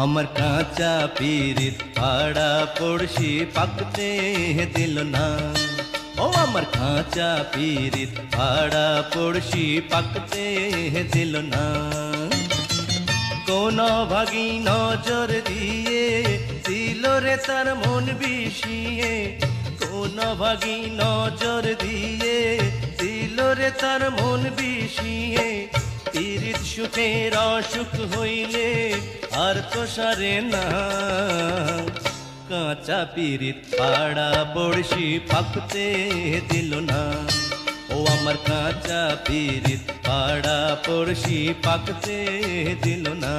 আমার কাঁচা পীরিত পাড়া পড়শি পাকতে দিল না। ও আমার কাঁচা পীরিত পাড়া পড়শি পাকতে দিল না। কোন ভাগী নজর দিয়ে দিল রে তার মন বিষিয়ে, কোন ভাগী নজর দিয়ে দিল রে তার মন বিষিয়ে। পীরিত সুখের অসুখ হইলে আর তো সারে না। কাঁচা পীরিত পাড়া পড়শি পাকতে দিল না। ও আমার কাঁচা পীরিত পাড়া পড়শি পাকতে দিল না।